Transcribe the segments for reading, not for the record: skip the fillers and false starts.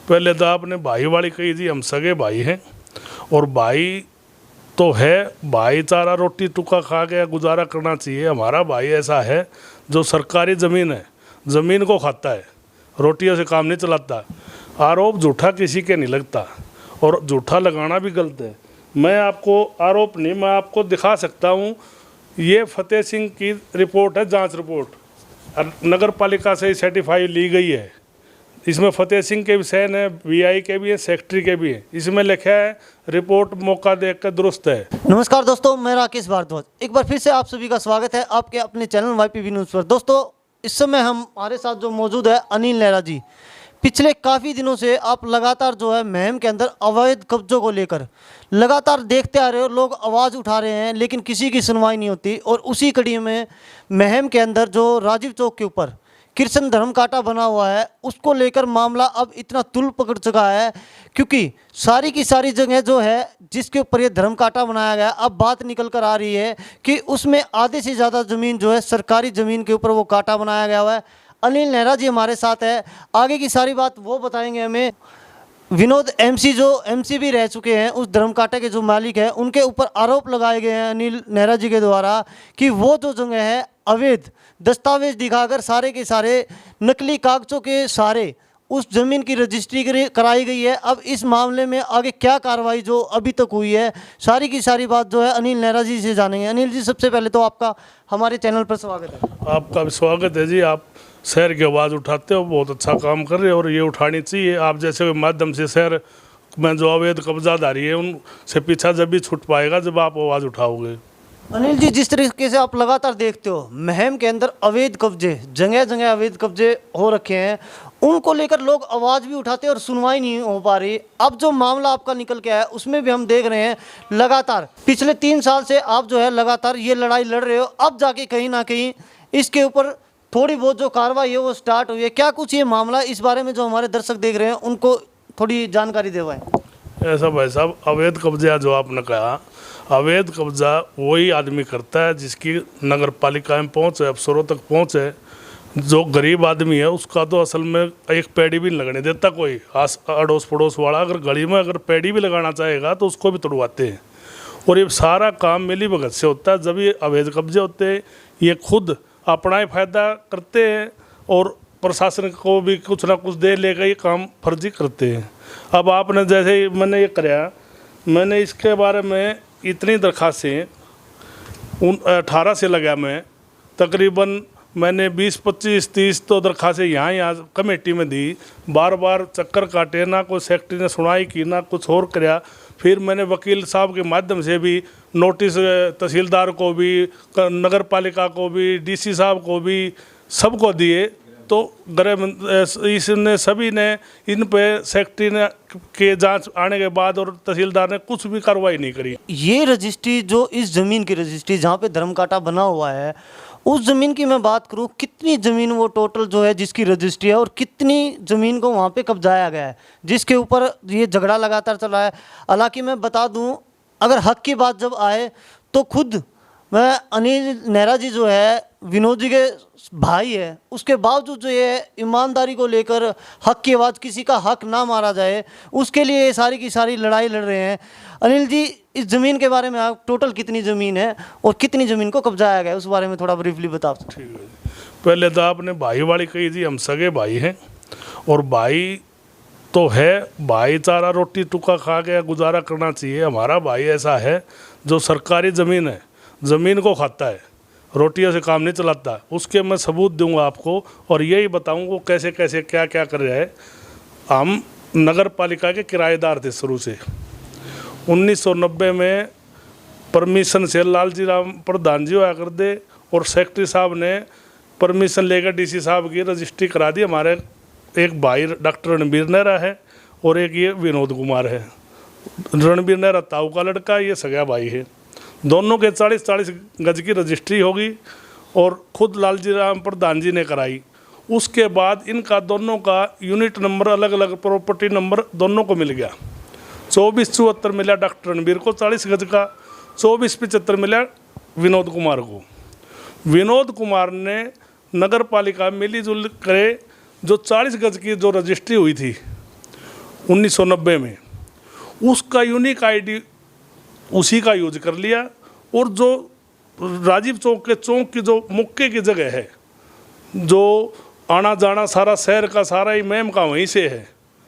पहले तो आपने भाई वाली कही थी, हम सगे भाई हैं और भाई तो है, भाईचारा रोटी टुका खा के गुजारा करना चाहिए। हमारा भाई ऐसा है जो सरकारी ज़मीन है, ज़मीन को खाता है, रोटियों से काम नहीं चलाता। आरोप झूठा किसी के नहीं लगता और झूठा लगाना भी गलत है। मैं आपको आरोप नहीं, मैं आपको दिखा सकता हूँ। ये फतेह सिंह की रिपोर्ट है, जांच रिपोर्ट, नगर पालिका से सर्टिफाई ली गई है। इसमें फतेह सिंह के भी साइन है, वीआई के भी है, सेक्रेटरी के भी है। इसमें लिखा है रिपोर्ट मौका देखकर दुरुस्त है। नमस्कार दोस्तों, मैं राकेश भारद्वाज एक बार फिर से आप सभी का स्वागत है आपके अपने चैनल वाईपीवी न्यूज़ पर। दोस्तों, इस समय हमारे साथ जो मौजूद है अनिल नेहरा जी। पिछले काफ़ी दिनों से आप लगातार जो है महम के अंदर अवैध कब्जों को लेकर लगातार देखते आ रहे हो, लोग आवाज़ उठा रहे हैं लेकिन किसी की सुनवाई नहीं होती। और उसी कड़ी में महम के अंदर जो राजीव चौक के ऊपर कृष्ण धर्म कांटा बना हुआ है, उसको लेकर मामला अब इतना तुल पकड़ चुका है क्योंकि सारी की सारी जगह जो है जिसके ऊपर ये धर्म कांटा बनाया गया, अब बात निकल कर आ रही है कि उसमें आधे से ज़्यादा ज़मीन जो है सरकारी ज़मीन के ऊपर वो कांटा बनाया गया हुआ है। अनिल नेहरा जी हमारे साथ है, आगे की सारी बात वो बताएंगे हमें। विनोद एमसी जो एमसी भी रह चुके हैं, उस धर्म कांटे के जो मालिक हैं, उनके ऊपर आरोप लगाए गए हैं अनिल नेहरा जी के द्वारा कि वो जो जगह है अवैध दस्तावेज दिखाकर सारे के सारे नकली कागजों के सारे उस ज़मीन की रजिस्ट्री कराई गई है। अब इस मामले में आगे क्या कार्रवाई जो अभी तक हुई है, सारी की सारी बात जो है अनिल नेहरा जी से जानेंगे। अनिल जी, सबसे पहले तो आपका हमारे चैनल पर स्वागत है। आपका भी स्वागत है जी। आप शहर की आवाज़ उठाते हो, बहुत अच्छा काम कर रहे हो और ये उठानी चाहिए। आप जैसे माध्यम से शहर में जो अवैध कब्जाधारी है उनसे पीछा जब भी छूट पाएगा जब आप आवाज़ उठाओगे। अनिल जी, जिस तरीके से आप लगातार देखते हो महम के अंदर अवैध कब्जे, जगह जगह अवैध कब्जे हो रखे हैं, उनको लेकर लोग आवाज़ भी उठाते हैं और सुनवाई नहीं हो पा रही। अब जो मामला आपका निकल के आया उसमें भी हम देख रहे हैं लगातार पिछले 3 साल से आप जो है लगातार ये लड़ाई लड़ रहे हो। अब जाके कहीं ना कहीं इसके ऊपर थोड़ी बहुत जो कार्रवाई है वो स्टार्ट हुई है। क्या कुछ ये मामला, इस बारे में जो हमारे दर्शक देख रहे हैं उनको थोड़ी जानकारी देवाएं। ऐसा भाई साहब, अवैध कब्जा जो आपने कहा, अवैध कब्जा वही आदमी करता है जिसकी नगर पालिका में पहुँच है, अफसरों तक पहुँच है। जो गरीब आदमी है उसका तो असल में एक पेड़ी भी नहीं लगने देता कोई। अड़ोस पड़ोस वाला अगर गली में अगर पेड़ी भी लगाना चाहेगा तो उसको भी तोड़वाते हैं। और ये सारा काम मिली भगत से होता है। जब ये अवैध कब्जे होते हैं ये खुद अपना ही फायदा करते हैं और प्रशासन को भी कुछ ना कुछ दे लेकर ये काम फर्जी करते हैं। अब आपने जैसे ही मैंने ये कराया, मैंने इसके बारे में इतनी दरखास्तें 18 से लगा, मैं तकरीबन मैंने 20, 25, 30 तो दरखास्तें यहाँ कमेटी में दी। बार बार चक्कर काटे, ना कोई सेक्रेटरी ने सुनाई की ना कुछ और कराया। फिर मैंने वकील साहब के माध्यम से भी नोटिस तहसीलदार को भी, नगर पालिका को भी, डीसी साहब को भी, सबको दिए। तो गृह इसने सभी ने इन पे सेक्रेटरी ने के जांच आने के बाद और तहसीलदार ने कुछ भी कार्रवाई नहीं करी। ये रजिस्ट्री जो इस ज़मीन की रजिस्ट्री जहाँ पे धर्म कांटा बना हुआ है, उस ज़मीन की मैं बात करूँ, कितनी ज़मीन वो टोटल जो है जिसकी रजिस्ट्री है और कितनी ज़मीन को वहाँ पे कब्जाया गया है जिसके ऊपर ये झगड़ा लगातार चल रहा है। हालांकि मैं बता दूँ, अगर हक की बात जब आए तो खुद मैं अनिल नेहरा जी जो है विनोद जी के भाई है, उसके बावजूद जो ये ईमानदारी को लेकर हक की आवाज़, किसी का हक ना मारा जाए, उसके लिए ये सारी की सारी लड़ाई लड़ रहे हैं। अनिल जी, इस ज़मीन के बारे में आप टोटल कितनी ज़मीन है और कितनी ज़मीन को कब्जाया गया है उस बारे में थोड़ा ब्रीफली बताओ। ठीक है जी। पहले तो आपने भाई वाली कही थी, हम सगे भाई हैं और भाई तो है, भाईचारा रोटी टुका खा के गुजारा करना चाहिए। हमारा भाई ऐसा है जो सरकारी ज़मीन है, ज़मीन को खाता है, रोटियों से काम नहीं चलाता। उसके मैं सबूत दूंगा आपको और यही बताऊंगा वो कैसे कैसे क्या क्या कर रहा है। हम नगर पालिका के किराएदार थे शुरू से। 1990 में परमिशन से लालजी राम प्रधान जी हुआ कर दे और सेक्रेटरी साहब ने परमिशन लेकर डीसी साहब की रजिस्ट्री करा दी। हमारे एक भाई डॉक्टर रणबीर नेहरा है और एक ये विनोद कुमार है। रणबीर नेहरा ताऊ का लड़का, ये सगा भाई है। दोनों के 40-40 गज की रजिस्ट्री होगी और खुद लालजी राम प्रधान जी ने कराई। उसके बाद इनका दोनों का यूनिट नंबर अलग अलग, प्रॉपर्टी नंबर दोनों को मिल गया। 2474 मिला डॉक्टर रणबीर को 40 गज का, 2475 मिला विनोद कुमार को। विनोद कुमार ने नगर पालिका मिली जुल करे जो 40 गज की जो रजिस्ट्री हुई थी 1990 में, उसका यूनिक आईडी उसी का यूज कर लिया। और जो राजीव चौक के चौक की जो मुक्के की जगह है, जो आना जाना सारा शहर का सारा ही मैम का वहीं से है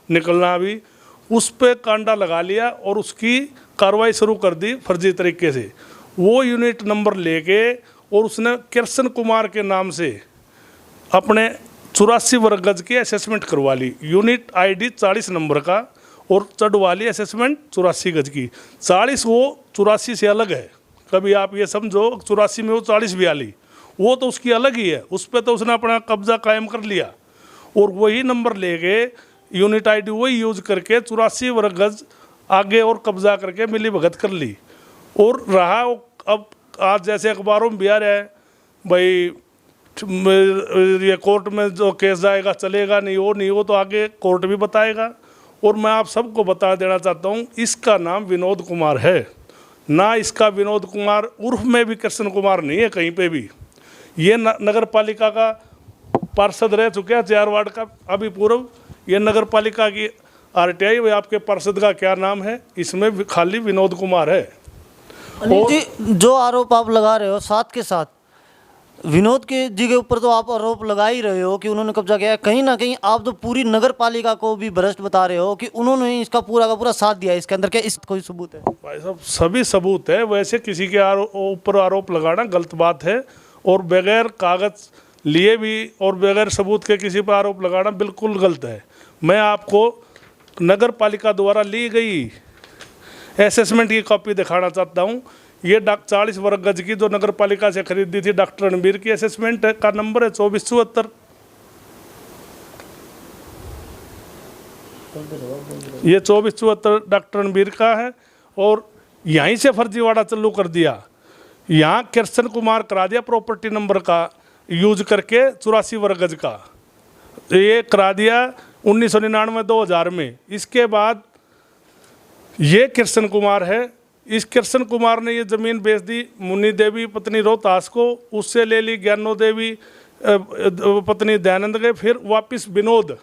निकलना, भी उस पर कांडा लगा लिया और उसकी कार्रवाई शुरू कर दी फर्जी तरीके से। वो यूनिट नंबर लेके और उसने कृष्ण कुमार के नाम से अपने 84 वर्ग गज की असेसमेंट करवा ली, यूनिट आईडी 40 नंबर का, और चढ़वा ली असेसमेंट 84 गज की। 40 वो 84 से अलग है, कभी आप ये समझो 84 में वो 40 भी आली, वो तो उसकी अलग ही है, उस पर तो उसने अपना कब्जा कायम कर लिया। और वही नंबर लेके यूनिट आईडी वही यूज करके 84 वर्ग गज आगे और कब्जा करके मिली भगत कर ली। और रहा अब आज जैसे अखबारों में भी आ रहा है भाई ये कोर्ट में जो केस जाएगा चलेगा, नहीं वो तो आगे कोर्ट भी बताएगा। और मैं आप सबको बता देना चाहता हूँ, इसका नाम विनोद कुमार है ना, इसका विनोद कुमार उर्फ में भी कृष्ण कुमार नहीं है कहीं पे भी। ये नगर पालिका का पार्षद रह चुके हैं 4 वार्ड का अभी पूर्व। ये नगर पालिका की आरटीआई, वे आपके पार्षद का क्या नाम है, इसमें खाली विनोद कुमार है। अनिल जी, जो आरोप आप लगा रहे हो, साथ के साथ विनोद के जी के ऊपर तो आप आरोप लगा ही रहे हो कि उन्होंने कब्जा किया है, कहीं ना कहीं आप तो पूरी नगर पालिका को भी भ्रष्ट बता रहे हो कि उन्होंने इसका पूरा का पूरा साथ दिया है। इसके अंदर क्या इस कोई सबूत है? भाई साहब, सभी सबूत है। वैसे किसी के ऊपर आरोप लगाना गलत बात है, और बगैर कागज लिए भी और बगैर सबूत के किसी पर आरोप लगाना बिल्कुल गलत है। मैं आपको नगर पालिका द्वारा ली गई असेसमेंट की कॉपी दिखाना चाहता हूँ। ये 40 वर्ग गज की जो नगर पालिका से खरीदी थी डॉक्टर रणबीर की असेसमेंट का नंबर है 2474। ये 2474 डॉक्टर रणबीर का है, और यहीं से फर्जीवाड़ा चालू कर दिया। यहाँ कृष्ण कुमार करा दिया प्रॉपर्टी नंबर का यूज करके 84 वर्ग गज का, ये करा दिया 1999-2000 में। इसके बाद ये कृष्ण कुमार है, इस कृष्ण कुमार ने ये ज़मीन बेच दी मुन्नी देवी पत्नी रोहतास को, उससे ले ली ज्ञानो देवी पत्नी दयानंद गए, फिर वापस विनोद,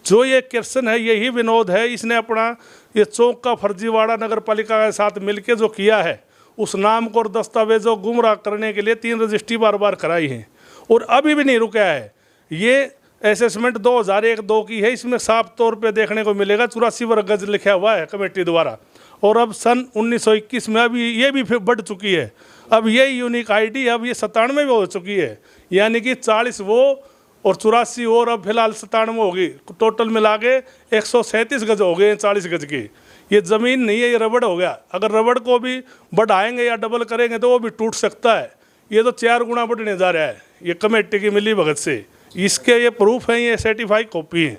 जो ये कृष्ण है यही विनोद है। इसने अपना ये चौक का फर्जीवाड़ा नगर पालिका के साथ मिलके जो किया है, उस नाम को और दस्तावेजों गुमराह करने के लिए 3 रजिस्ट्री बार बार कराई हैं, और अभी भी नहीं रुका है। ये असेसमेंट 2001-2 की है, इसमें साफ तौर पे देखने को मिलेगा 84 वर्ग गज लिखा हुआ है कमेटी द्वारा। और अब सन 1921 में अभी ये भी फिर बढ़ चुकी है, अब ये यूनिक आईडी अब ये 97 हो चुकी है, यानी कि 40 वो और 84 और अब फिलहाल 97 होगी, टोटल मिला के 137 गज हो गए 40 गज की। ये ज़मीन नहीं है, ये रबड़ हो गया। अगर रबड़ को भी बढ़ाएंगे या डबल करेंगे तो वो भी टूट सकता है। ये तो 4 गुना बढ़ने जा रहा है ये कमेटी की मिली भगत से। इसके ये प्रूफ हैं, ये सर्टिफाइड कॉपी है।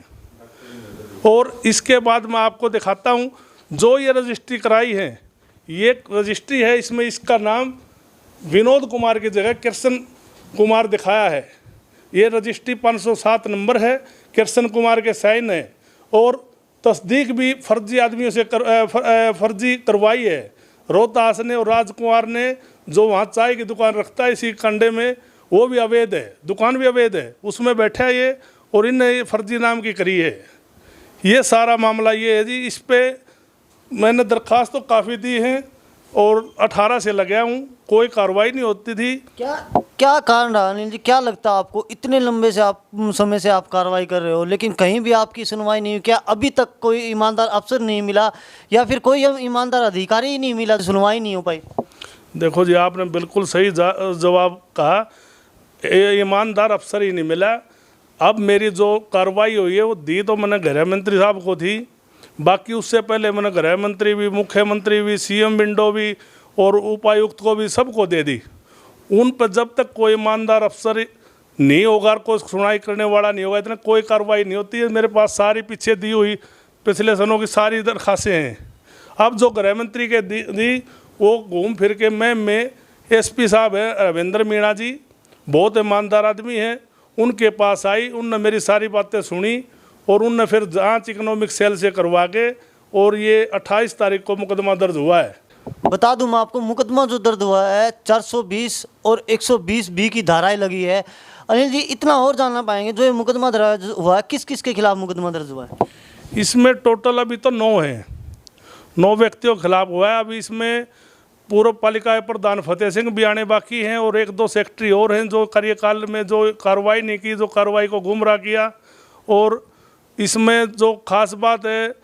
और इसके बाद मैं आपको दिखाता हूँ जो ये रजिस्ट्री कराई है, ये रजिस्ट्री है, इसमें इसका नाम विनोद कुमार की जगह कृष्ण कुमार दिखाया है। ये रजिस्ट्री 507 नंबर है, कृष्ण कुमार के साइन है, और तस्दीक भी फर्जी आदमियों से फर्जी करवाई है। रोहतास ने और राजकुमार ने, जो वहाँ चाय की दुकान रखता है इसी कंडे में, वो भी अवैध है, दुकान भी अवैध है, उसमें बैठा है ये, और इनने ये फर्जी नाम की करी है। ये सारा मामला ये है जी। इस पर मैंने दरख्वास्त तो काफ़ी दी हैं और 18 से लगा हूँ, कोई कार्रवाई नहीं होती थी। क्या कारण रहा अनिल जी? क्या लगता है आपको, इतने लंबे से आप समय से आप कार्रवाई कर रहे हो लेकिन कहीं भी आपकी सुनवाई नहीं हुई? क्या अभी तक कोई ईमानदार अफसर नहीं मिला या फिर कोई ईमानदार अधिकारी ही नहीं मिला, सुनवाई नहीं हो पाई? देखो जी, आपने बिल्कुल सही जवाब कहा, ईमानदार अफसर ही नहीं मिला। अब मेरी जो कार्रवाई हुई है वो दी तो मैंने गृह मंत्री साहब को थी, बाकी उससे पहले मैंने गृह मंत्री भी, मुख्यमंत्री भी, सीएम विंडो भी और उपायुक्त को भी सबको दे दी। उन पर जब तक कोई ईमानदार अफसर नहीं होगा, कोई सुनवाई करने वाला नहीं होगा, इतना कोई कार्रवाई नहीं होती है। मेरे पास सारी पीछे दी हुई पिछले सनों की सारी दरखास्तें हैं। अब जो गृह मंत्री के दी वो घूम फिर के में एसपी साहब है रविंद्र मीणा जी, बहुत ईमानदार आदमी हैं, उनके पास आई, उनने मेरी सारी बातें सुनी और उनने फिर जांच इकोनॉमिक सेल से करवा के, और ये 28 तारीख को मुकदमा दर्ज हुआ है। बता दूं मैं आपको, मुकदमा जो दर्ज हुआ है 420 और 120B की धाराएं लगी है। अनिल जी, इतना और जानना पाएंगे, जो ये मुकदमा दर्ज हुआ है किस किस के खिलाफ मुकदमा दर्ज हुआ है? इसमें टोटल अभी तो 9 हैं, 9 व्यक्तियों के खिलाफ हुआ है। अभी इसमें पूर्व पालिका प्रधान फतेह सिंह भी आने बाकी हैं और 1-2 सेक्रेटरी और हैं जो कार्यकाल में जो कार्रवाई नहीं की, जो कार्रवाई को गुमराह किया। और इसमें जो खास बात है,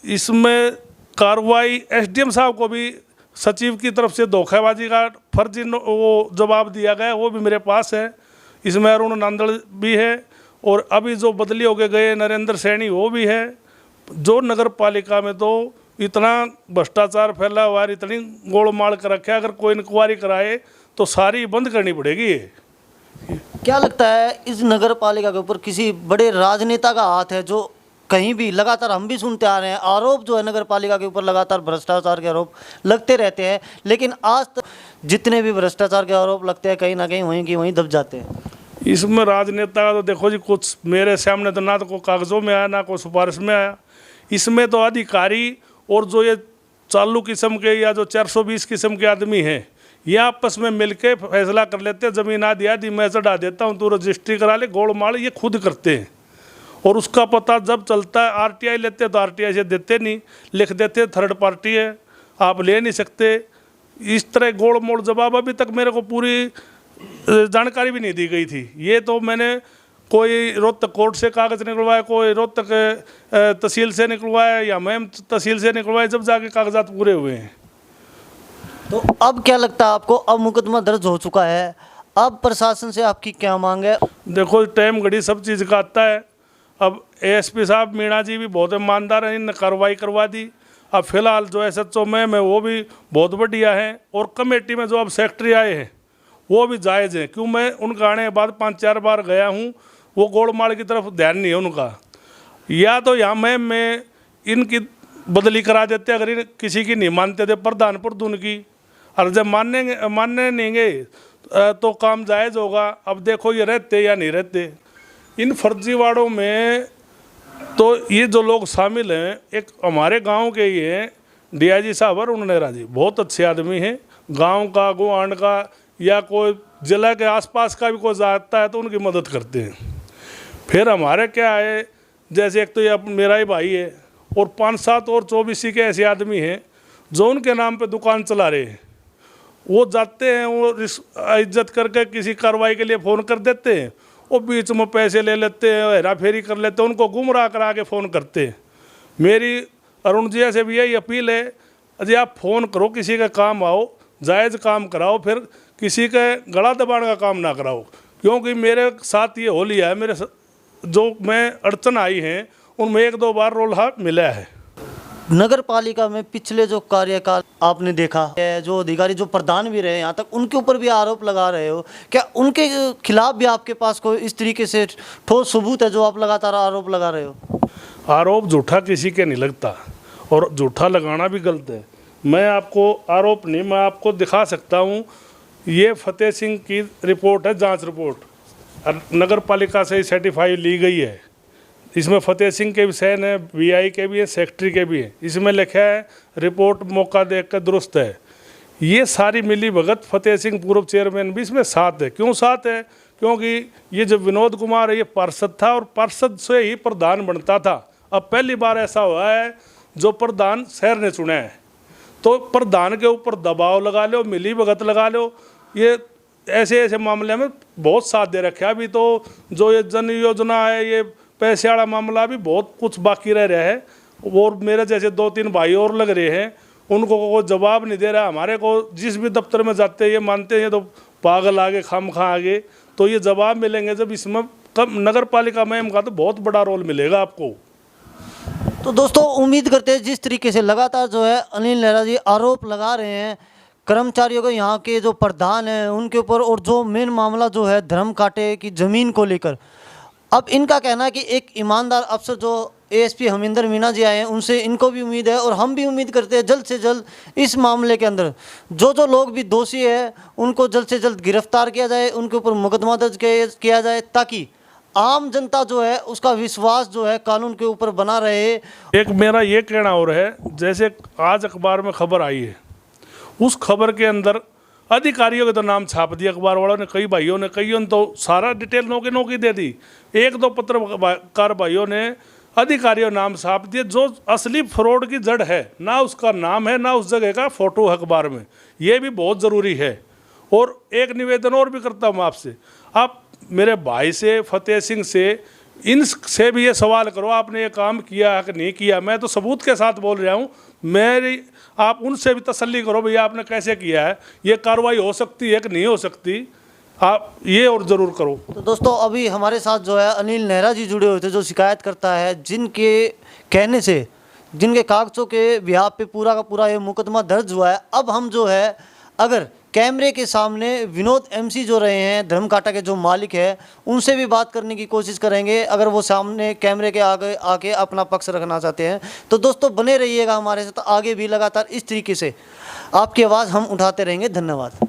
इसमें कार्रवाई एसडीएम साहब को भी सचिव की तरफ से धोखेबाजी का फर्जी वो जवाब दिया गया, वो भी मेरे पास है। इसमें अरुण नांदड़ भी है और अभी जो बदली होके गए नरेंद्र सैनी वो भी है। जो नगर पालिका में तो इतना भ्रष्टाचार फैला हुआ है, इतनी गोलमाल कर रखा है, अगर कोई इंक्वायरी कराए तो सारी बंद करनी पड़ेगी। क्या लगता है इस नगर पालिका के ऊपर किसी बड़े राजनेता का हाथ है, जो कहीं भी लगातार हम भी सुनते आ रहे हैं आरोप जो है नगर पालिका के ऊपर लगातार भ्रष्टाचार के आरोप लगते रहते हैं, लेकिन आज तक जितने भी भ्रष्टाचार के आरोप लगते हैं कहीं ना कहीं वहीं की वहीं दब जाते हैं। इसमें राजनेता का तो देखो जी, कुछ मेरे सामने तो ना तो कोई कागजों में आया ना कोई सिफारिश में आया। इसमें तो अधिकारी और जो ये चालू किस्म के या जो 420 किस्म के आदमी हैं, ये आपस में मिलके फैसला कर लेते हैं, ज़मीन आदि मैं चढ़ा देता हूँ, तू रजिस्ट्री करा ले, गोलमाल ये खुद करते हैं। और उसका पता जब चलता है, आरटीआई लेते तो आरटीआई से देते नहीं, लिख देते थर्ड पार्टी है, आप ले नहीं सकते। इस तरह गोल मोड़ जवाब अभी तक मेरे को पूरी जानकारी भी नहीं दी गई थी। ये तो मैंने कोई रोहतक कोर्ट से कागज़ निकलवाए, कोई रोहतक तहसील से निकलवाए या मैम तहसील से निकलवाए, जब जाके कागजात पूरे हुए हैं। तो अब क्या लगता है आपको, अब मुकदमा दर्ज हो चुका है, अब प्रशासन से आपकी क्या मांग है? देखो टाइम घड़ी सब चीज़ का आता है। अब एएसपी साहब मीणा जी भी बहुत ईमानदार हैं, इन्होंने कार्रवाई करवा दी। अब फिलहाल जो एसएचओ मैम है वो भी बहुत बढ़िया है, और कमेटी में जो अब सेक्रेटरी आए हैं वो भी जायज़ हैं। क्यों, मैं उनका आने के बाद 5-4 बार गया हूँ, वो गोलमाल की तरफ ध्यान नहीं है उनका। या तो यहाँ मैम में इनकी बदली करा देते अगर इन किसी की नहीं मानते थे, प्रधान प्रधुन की, और जब मानने नहीं गए तो काम जायज़ होगा। अब देखो ये रहते या नहीं रहते इन फर्जीवाड़ों में। तो ये जो लोग शामिल हैं, एक हमारे गांव के ही हैं डीआईजी साहब अरुण नेहरा जी, बहुत अच्छे आदमी हैं। गांव का, गुआंढ का या कोई जिला के आसपास का भी कोई जाता है तो उनकी मदद करते हैं। फिर हमारे क्या है, जैसे एक तो ये मेरा ही भाई है और 5-7 और 24 के ऐसे आदमी हैं जो उनके नाम पे दुकान चला रहे हैं। वो जाते हैं, वो इज्जत करके किसी कार्रवाई के लिए फ़ोन कर देते हैं, वो बीच में पैसे ले लेते हैं, हेरा फेरी कर लेते हैं, उनको गुमराह करा के फ़ोन करते हैं। मेरी अरुण जी से भी यही अपील है, अजय आप फ़ोन करो, किसी का काम आओ, जायज़ काम कराओ, फिर किसी के गला दबाने का काम ना कराओ। क्योंकि मेरे साथ ये हो लिया है, मेरे जो मैं अड़चन आई हैं उनमें 1-2 बार रोल्हा मिला है। नगर पालिका में पिछले जो कार्यकाल आपने देखा है, जो अधिकारी जो प्रधान भी रहे यहाँ तक, उनके ऊपर भी आरोप लगा रहे हो, क्या उनके खिलाफ भी आपके पास कोई इस तरीके से ठोस सबूत है जो आप लगातार आरोप लगा रहे हो? आरोप झूठा किसी के नहीं लगता और झूठा लगाना भी गलत है। मैं आपको आरोप नहीं, मैं आपको दिखा सकता हूँ। ये फतेह सिंह की रिपोर्ट है, जांच रिपोर्ट नगर पालिका से सर्टिफाई ली गई है। इसमें फतेह सिंह के भी साइन है, वीआई के भी है, सेक्रेटरी के भी है। इसमें लिखा है रिपोर्ट मौका देख कर दुरुस्त है। ये सारी मिली भगत फतेह सिंह पूर्व चेयरमैन भी इसमें साथ है। क्यों साथ है? क्योंकि ये जो विनोद कुमार है ये पार्षद था और पार्षद से ही प्रधान बनता था। अब पहली बार ऐसा हुआ है जो प्रधान शहर ने चुना है, तो प्रधान के ऊपर दबाव लगा लो, मिली भगत लगा लो। ये ऐसे मामले में बहुत साथ दे रखे। अभी तो जो ये जन योजना है, ये पैसे वाला मामला भी बहुत कुछ बाकी रह रहा है। और मेरे जैसे 2-3 भाई और लग रहे हैं, उनको कोई जवाब नहीं दे रहा। हमारे को जिस भी दफ्तर में जाते हैं ये मानते हैं तो पागल आगे खाम खा आगे, तो ये जवाब मिलेंगे जब इसमें कब नगर पालिका मैम का तो बहुत बड़ा रोल मिलेगा आपको। तो दोस्तों उम्मीद करते हैं जिस तरीके से लगातार जो है अनिल नेहरा जी आरोप लगा रहे हैं कर्मचारियों को, यहाँ के जो प्रधान हैं उनके ऊपर, और जो मेन मामला जो है धर्म कांटे की ज़मीन को लेकर, अब इनका कहना है कि एक ईमानदार अफसर जो एएसपी हमिंदर मीणा जी आए हैं उनसे इनको भी उम्मीद है और हम भी उम्मीद करते हैं जल्द से जल्द इस मामले के अंदर जो लोग भी दोषी है उनको जल्द से जल्द गिरफ्तार किया जाए, उनके ऊपर मुकदमा दर्ज किया जाए, ताकि आम जनता जो है उसका विश्वास जो है कानून के ऊपर बना रहे। एक मेरा ये कहना और है, जैसे आज अखबार में खबर आई है, उस खबर के अंदर अधिकारियों के तो नाम छाप दिया अखबार वालों ने, कई भाइयों ने, कईयों ने तो सारा डिटेल नौकी दे दी। 1-2 पत्रकार भाइयों ने अधिकारियों नाम छाप दिए। जो असली फ्रॉड की जड़ है, ना उसका नाम है ना उस जगह का फोटो है अखबार में, ये भी बहुत ज़रूरी है। और एक निवेदन और भी करता हूँ आपसे, आप मेरे भाई से, फतेह सिंह से, इनसे भी ये सवाल करो आपने ये काम किया है कि नहीं किया। मैं तो सबूत के साथ बोल रहा हूँ, मेरी आप उनसे भी तसल्ली करो भैया आपने कैसे किया है, ये कार्रवाई हो सकती है कि नहीं हो सकती, आप ये और ज़रूर करो। तो दोस्तों अभी हमारे साथ जो है अनिल नेहरा जी जुड़े हुए थे, जो शिकायत करता है, जिनके कहने से, जिनके कागजों के बिहार पे पूरा का पूरा ये मुकदमा दर्ज हुआ है। अब हम जो है अगर कैमरे के सामने विनोद एमसी जो रहे हैं, धर्मकांटा के जो मालिक है, उनसे भी बात करने की कोशिश करेंगे, अगर वो सामने कैमरे के आगे आके अपना पक्ष रखना चाहते हैं। तो दोस्तों बने रहिएगा हमारे साथ, आगे भी लगातार इस तरीके से आपकी आवाज़ हम उठाते रहेंगे। धन्यवाद।